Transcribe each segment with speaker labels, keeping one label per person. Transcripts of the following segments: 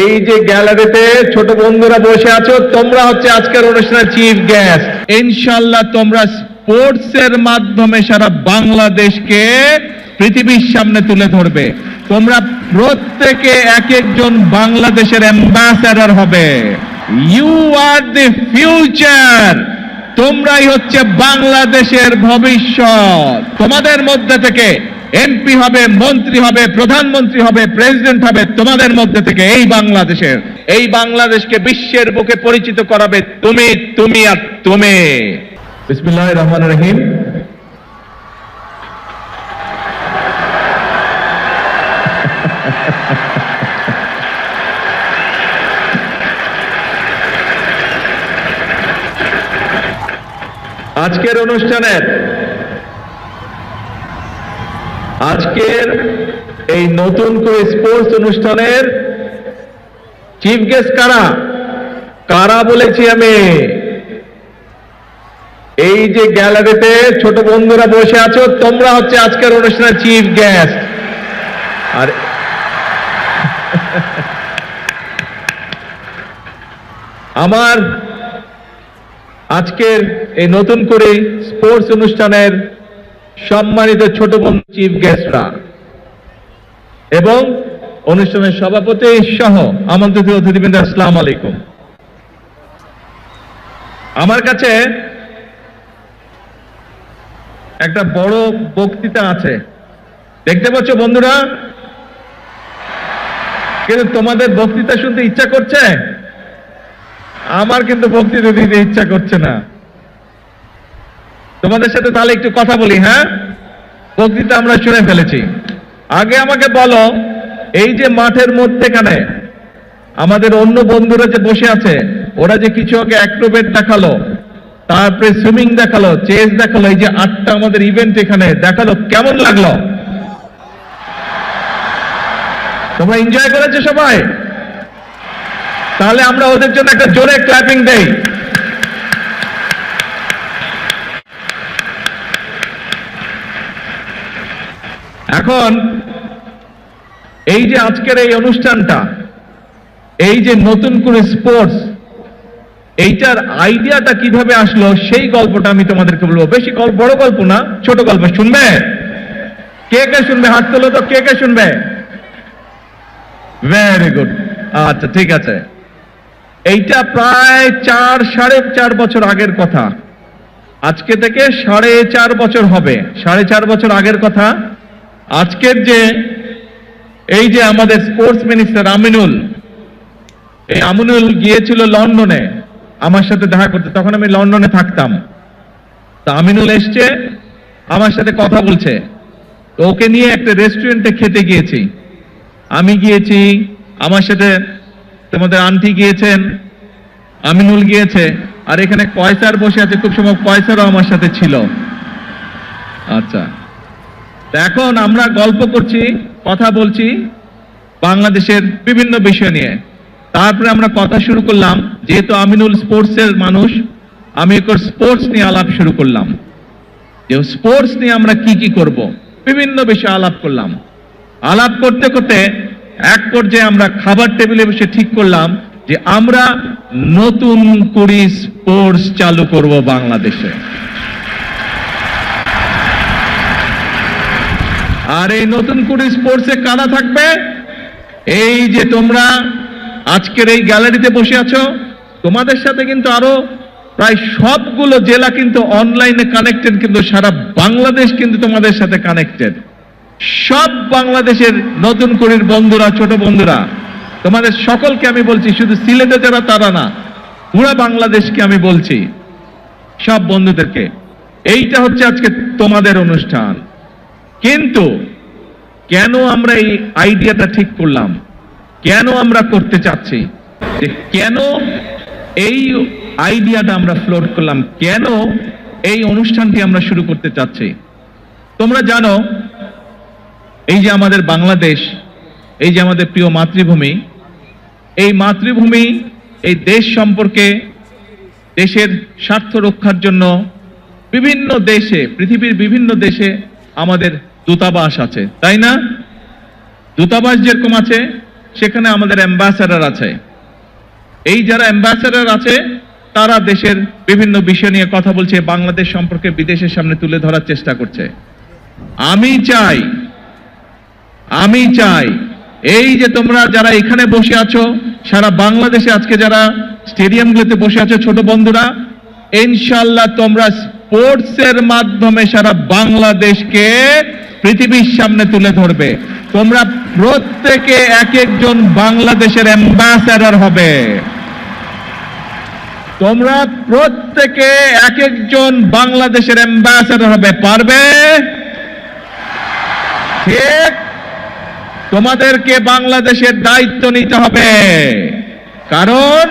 Speaker 1: এই যে গ্যালারিতে ছোট বন্ধুরা বসে আছো, তোমরা হচ্ছে আজকের অনুষ্ঠানের চিফ গেস্ট। ইনশাআল্লাহ তোমরা স্পোর্টসের মাধ্যমে সারা বাংলাদেশকে পৃথিবীর সামনে তুলে ধরবে। তোমরা প্রত্যেকে এক একজন বাংলাদেশের অ্যাম্বাসেডর হবে। You are the future. তোমরাই হচ্ছে বাংলাদেশের ভবিষ্যৎ। তোমাদের মধ্যে থেকে এমপি হবে, মন্ত্রী হবে, প্রধানমন্ত্রী হবে, প্রেসিডেন্ট হবে। তোমাদের মধ্যে থেকে এই বাংলাদেশকে বিশ্বের বুকে পরিচিত করাবে তুমি আর তুমি। বিসমিল্লাহির রহমানির রহিম। আজকের এই নতুন করে স্পোর্টস অনুষ্ঠানের চিফ গেস্ট কারা বলেছি আমি। এই যে গ্যালারিতে ছোট বন্ধুরা বসে আছো, তোমরা হচ্ছে আজকের অনুষ্ঠানের চিফ গেস্ট। আর আমার আজকের এই নতুন করে স্পোর্টস অনুষ্ঠানের সম্মানিত ছোট বন্ধু চিফ গেস্টরা এবং অনুষ্ঠানের সভাপতি সহ আমন্ত্রিত অতিথিবৃন্দ, আসসালামু আলাইকুম। আমার কাছে একটা বড় বক্তৃতা আছে, দেখতে পাচ্ছ বন্ধুরা, কিন্তু তোমাদের বক্তৃতা শুনতে ইচ্ছা করছে, আমার কিন্তু বক্তৃতা দিতে ইচ্ছা করছে না। তোমাদের সাথে তাহলে একটু কথা বলি। হ্যাঁ, বক্তৃতা আমরা শুনে ফেলেছি। আগে আমাকে বলো, এই যে মাঠের মধ্যেখানে আমাদের অন্য বন্ধুরা যে বসে আছে, ওরা যে কিছু আগে অ্যাক্রোবেট দেখালো, তারপরে সুইমিং দেখালো, চেস দেখালো, এই যে 8টা আমাদের ইভেন্ট এখানে দেখালো, কেমন লাগলো? তোমরা এনজয় করেছো সবাই? তাহলে আমরা ওদের জন্য একটা জোরে ক্ল্যাপিং দেই। এখন এই যে আজকের এই অনুষ্ঠানটা, এই যে নতুন করে স্পোর্টস, এইটার আইডিয়াটা কিভাবে আসলো সেই গল্পটা আমি তোমাদেরকে বলবো। বেশি বড় গল্প না, ছোট গল্প। শুনবে? কে শুনবে? হাত তোলো তো, কে শুনবে? Very good. আচ্ছা, ঠিক আছে। এইটা প্রায় 4-4.5 বছর আগের কথা। আজকে থেকে 4.5 বছর হবে। 4.5 বছর আগের কথা। আজকের যে এই যে আমাদের স্পোর্টস মিনিস্টার আমিনুল গিয়েছিল লন্ডনে আমার সাথে দেখা করতে। তখন আমি লন্ডনে থাকতাম। তো আমিনুল এসছে, আমার সাথে কথা বলছে। তো ওকে নিয়ে একটা রেস্টুরেন্টে খেতে গিয়েছি। আমি গিয়েছি, আমার সাথে তোমাদের আন্টি গিয়েছেন, আমিনুল গিয়েছে, আর এখানে কয়সার বসে আছে, খুব সময় কয়সারও আমার সাথে ছিল। আচ্ছা, এখন আমরা গল্প করছি, কথা বলছি বাংলাদেশের বিভিন্ন বিষয় নিয়ে। তারপরে আমরা কথা শুরু করলাম, যেহেতু আমিনুল স্পোর্টসের মানুষ, আমি একটু স্পোর্টস নিয়ে আলাপ শুরু করলাম, যে স্পোর্টস নিয়ে আমরা কি করব, বিভিন্ন বিষয়ে আলাপ করলাম। আলাপ করতে করতে এক পর্যায়ে আমরা খাবার টেবিলে বসে ঠিক করলাম যে আমরা নতুন করে স্পোর্টস চালু করব বাংলাদেশে। আর এই নতুন করে স্পোর্টসে কারা থাকবে? এই যে তোমরা আজকের এই গ্যালারিতে বসে আছো, তোমাদের সাথে কিন্তু আরো প্রায় সবগুলো জেলা কিন্তু অনলাইনে কানেক্টেড, কিন্তু সারা বাংলাদেশ কিন্তু তোমাদের সাথে কানেক্টেড। সব বাংলাদেশের নতুন করে বন্ধুরা, ছোট বন্ধুরা, তোমাদের সকলকে আমি বলছি, শুধু সিলেটে যারা তারা না, পুরো বাংলাদেশকে আমি বলছি, সব বন্ধুদেরকে, এইটা হচ্ছে আজকে তোমাদের অনুষ্ঠান। কিন্তু কেন আমরা এই আইডিয়াটা ঠিক করলাম, কেন আমরা করতে চাচ্ছি, যে কেন এই আইডিয়াটা আমরা ফ্লোট করলাম, কেন এই অনুষ্ঠানটি আমরা শুরু করতে চাচ্ছি? তোমরা জানো, এই যে আমাদের বাংলাদেশ, এই যে আমাদের প্রিয় মাতৃভূমি, এই মাতৃভূমি, এই দেশ সম্পর্কে, দেশের স্বার্থ রক্ষার জন্য বিভিন্ন দেশে, পৃথিবীর বিভিন্ন দেশে আমাদের দূতাবাস আছে, তাই না? দূতাবাস যেরকম আছে, সেখানে আমাদের অ্যাম্বাসেডর আছে। এই যারা অ্যাম্বাসেডর আছে তারা দেশের বিভিন্ন বিষয় নিয়ে কথা বলছে, বাংলাদেশ সম্পর্কে বিদেশের সামনে তুলে ধরার চেষ্টা করছে। আমি চাই এই যে তোমরা যারা এখানে বসে আছো, সারা বাংলাদেশে আজকে যারা স্টেডিয়ামগুলোতে বসে আছো ছোট বন্ধুরা, ইনশাআল্লাহ তোমরা স্পোর্টসের মাধ্যমে সারা বাংলাদেশকে পৃথিবীর সামনে তুলে ধরবে। তোমরা প্রত্যেকে এক একজন বাংলাদেশের অ্যাম্বাসেডর হবে। তোমরা প্রত্যেকে এক একজন বাংলাদেশের অ্যাম্বাসেডর হবে। পারবে? ঠিক। তোমাদেরকে বাংলাদেশের দায়িত্ব নিতে হবে, কারণ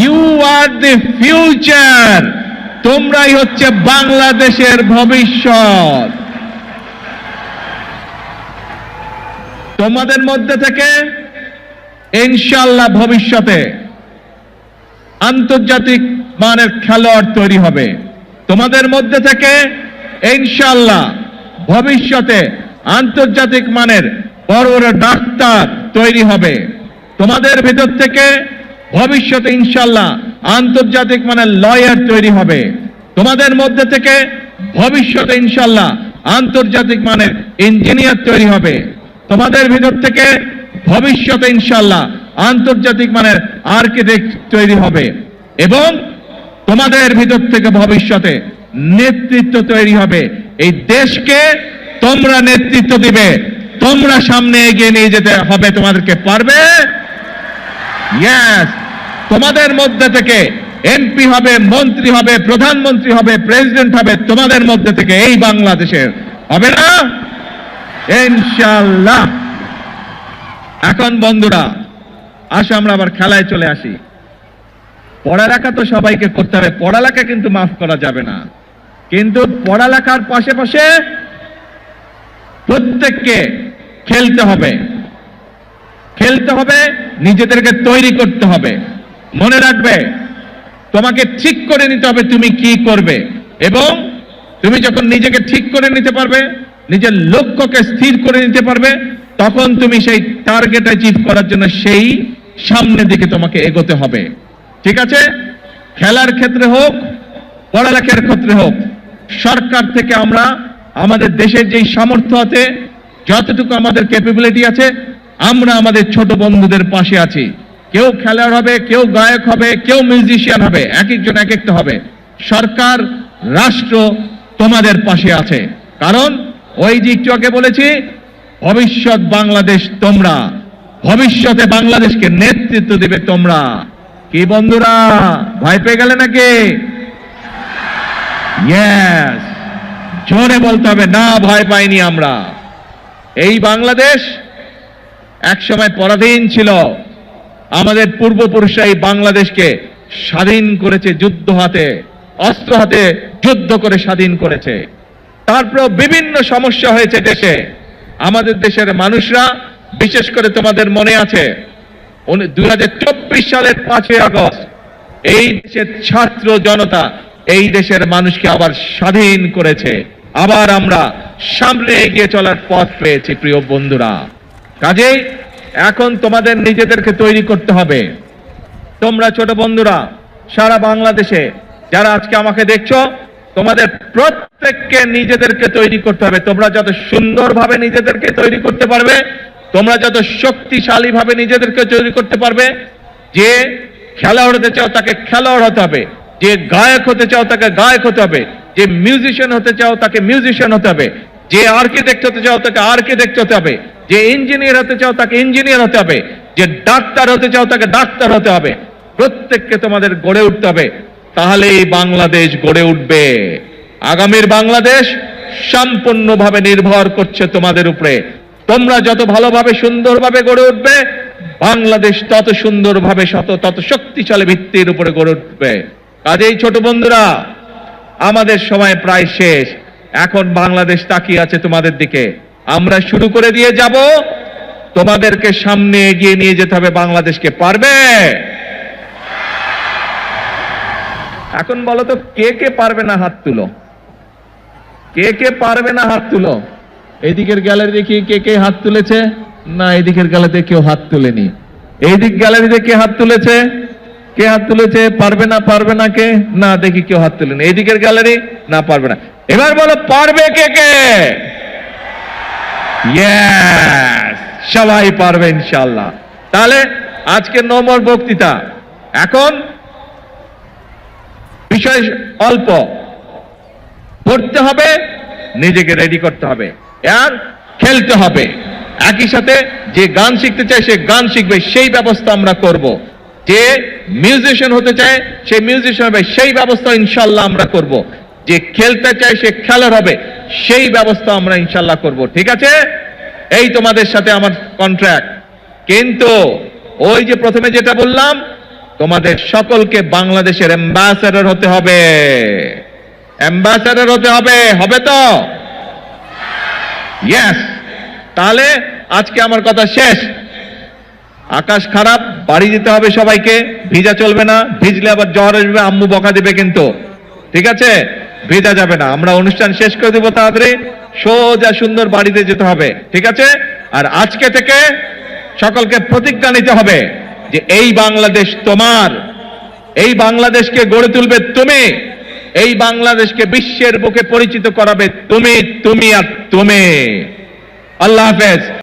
Speaker 1: ইউ আর দি ফিউচার। তোমরাই হচ্ছে বাংলাদেশের ভবিষ্যৎ। তোমাদের মধ্যে থেকে ইনশাআল্লাহ ভবিষ্যতে আন্তর্জাতিক মানের খেলোয়াড় তৈরি হবে। তোমাদের মধ্যে থেকে ইনশাআল্লাহ ভবিষ্যতে আন্তর্জাতিক মানের বড় বড় ডাক্তার তৈরি হবে। তোমাদের ভিতর থেকে ভবিষ্যতে ইনশাআল্লাহ আন্তর্জাতিক মানের লয়ার তৈরি হবে। তোমাদের মধ্যে থেকে ভবিষ্যতে ইনশাআল্লাহ আন্তর্জাতিক মানের ইঞ্জিনিয়ার তৈরি হবে। তোমাদের ভিতর থেকে ভবিষ্যতে ইনশাআল্লাহ আন্তর্জাতিক মানের আর্কিটেক্ট তৈরি হবে, এবং তোমাদের ভিতর থেকে ভবিষ্যতে নেতৃত্ব তৈরি হবে। এই দেশকে তোমরা নেতৃত্ব দিবে, তোমরা সামনে এগিয়ে নিয়ে যেতে হবে। তোমাদেরকে পারবে? ইয়েস। তোমাদের মধ্যে থেকে এমপি হবে, মন্ত্রী হবে, প্রধানমন্ত্রী হবে, প্রেসিডেন্ট হবে তোমাদের মধ্যে থেকে, এই বাংলাদেশের হবে না? ইনশাআল্লাহ। এখন বন্ধুরা আসো আমরা আবার খেলায় চলে আসি। পড়ালেখা তো সবাইকে করতে হবে, পড়ালেখা কিন্তু মাফ করা যাবে না, কিন্তু পড়ালেখার পাশে প্রত্যেককে খেলতে হবে, নিজেদেরকে তৈরি করতে হবে। মনে রাখবে, তোমাকে ঠিক করে নিতে হবে তুমি কি করবে, এবং তুমি যখন নিজেকে ঠিক করে নিতে পারবে, নিজের লক্ষ্যকে স্থির করে নিতে পারবে, তখন তুমি সেই টার্গেট অ্যাচিভ করার জন্য সেই সামনের দিকে তোমাকে এগোতে হবে। ঠিক আছে? খেলার ক্ষেত্রে হোক, পড়ালেখার ক্ষেত্রে হোক, সরকার থেকে আমরা আমাদের দেশের যেই সামর্থ্য আছে, যতটুকু আমাদের ক্যাপাবিলিটি আছে, আমরা আমাদের ছোট বন্ধুদের পাশে আছি। কেউ খেলোয়াড় হবে, কেউ গায়ক হবে, কেউ মিউজিশিয়ান হবে, এক একজন এক একটা হবে। সরকার, রাষ্ট্র তোমাদের পাশে আছে, কারণ ওই যে একটু আগে বলেছি, ভবিষ্যৎ বাংলাদেশ তোমরা, ভবিষ্যতে বাংলাদেশকে নেতৃত্ব দেবে তোমরা। কি বন্ধুরা, ভয় পেয়ে গেলে নাকি? ইয়েস, জোরে বলতে হবে, না ভয় পাইনি আমরা। এই বাংলাদেশ একসময় পরাধীন ছিল, আমাদের পূর্বপুরুষরা এই বাংলাদেশকে স্বাধীন করেছে, যুদ্ধ হাতে, অস্ত্র হাতে যুদ্ধ করে স্বাধীন করেছে। তারপর বিভিন্ন সমস্যা হয়েছে দেশে। আমাদের দেশের মানুষরা, বিশেষ করে তোমাদের মনে আছে 2024 সালের 5ই আগস্ট এই দেশের ছাত্র জনতা এই দেশের মানুষকে আবার স্বাধীন করেছে। আবার আমরা সামনে এগিয়ে চলার পথ পেয়েছি প্রিয় বন্ধুরা। কাজেই এখন তোমাদের নিজেদেরকে তৈরি করতে হবে। তোমরা ছোট বন্ধুরা সারা বাংলাদেশে যারা আজকে আমাকে দেখছো, তোমাদের প্রত্যেককে নিজেদেরকে তৈরি করতে হবে। তোমরা যত সুন্দরভাবে নিজেদেরকে তৈরি করতে পারবে, তোমরা যত শক্তিশালী ভাবে নিজেদেরকে তৈরি করতে পারবে, যে খেলোয়াড় হতে চাও তাকে খেলোয়াড় হতে হবে, যে গায়ক হতে চাও তাকে গায়ক হতে হবে, যে মিউজিশিয়ান হতে চাও তাকে মিউজিশিয়ান হতে হবে, যে আর্কিটেক্ট হতে চাও তাকে আর্কিটেক্ট হতে হবে, যে ইঞ্জিনিয়ার হতে চাও তাকে ইঞ্জিনিয়ার হতে হবে, যে ডাক্তার হতে চাও তাকে ডাক্তার হতে হবে। প্রত্যেককে তোমাদের গড়ে উঠতে হবে, তাহলে এই বাংলাদেশ গড়ে উঠবে। আগামীর বাংলাদেশ সম্পূর্ণভাবে নির্ভর করছে তোমাদের উপরে। তোমরা যত ভালোভাবে সুন্দরভাবে গড়ে উঠবে, বাংলাদেশ তত সুন্দরভাবে তত শক্তিশালী ভিত্তির উপরে গড়ে উঠবে। কাজেই ছোট বন্ধুরা, আমাদের সময় প্রায় শেষ। এখন বাংলাদেশ তাকিয়ে আছে তোমাদের দিকে। আমরা শুরু করে দিয়ে যাব, তোমাদেরকে সামনে এগিয়ে নিয়ে যেতে হবে। বাংলাদেশকে পারবে? এখন বলো তো, কে কে পারবে না হাত তুলো? কে কে পারবে না হাত তুলো? এইদিকের গ্যালারি দেখি কে কে হাত তুলেছে। না, এদিকের গ্যালারিতে কেউ হাত তোলেনি। এইদিক গ্যালারিতে কে হাত তুলেছে? কে হাত তুলেছে? পারবে না, পারবে না কে? না, দেখি কেউ হাত তুলেনি। এইদিকের গ্যালারি, না পারবে না। এবার বলো পারবে কে কে? ইয়েস, সবাই পারবে ইনশাআল্লাহ। তাহলে আজকে নম্বর বক্তৃতা। এখন বিষয় অল্প, পড়তে হবে, নিজেকে রেডি করতে হবে, আর খেলতে হবে। একই সাথে যে গান শিখতে চায় সে গান শিখবে, সেই ব্যবস্থা আমরা করব। যে মিউজিশিয়ান হতে চায় সে মিউজিশিয়ান হবে, সেই ব্যবস্থা ইনশাআল্লাহ আমরা করব। যে খেলতে চায় সে খেলার হবে, সেই ব্যবস্থা আমরা ইনশাআল্লাহ করব। ঠিক আছে? এই তোমাদের সাথে আমার কন্ট্রাক্ট। কিন্তু ওই যে প্রথমে যেটা বললাম, তোমাদের সকলকে বাংলাদেশের অ্যাম্বাসেডর হতে হবে। অ্যাম্বাসেডর হতে হবে, হবে তো? ইয়েস। তাহলে আজকে আমার কথা শেষ। আকাশ খারাপ, বাড়ি যেতে হবে সবাইকে। ভিজা চলবে না, ভিজলে আবার জ্বর আসবে, আম্মু বকা দিবে কিন্তু। ঠিক আছে? ভেজা যাবে না। আমরা অনুষ্ঠান শেষ করে দেবো তাড়াতাড়ি, সোজা সুন্দর বাড়িতে যেতে হবে। ঠিক আছে? আর আজকে থেকে সকলকে প্রতিজ্ঞা নিতে হবে যে এই বাংলাদেশ তোমার, এই বাংলাদেশকে গড়ে তুলবে তুমি, এই বাংলাদেশকে বিশ্বের বুকে পরিচিত করাবে তুমি, তুমি আর তুমি। আল্লাহ হাফেজ।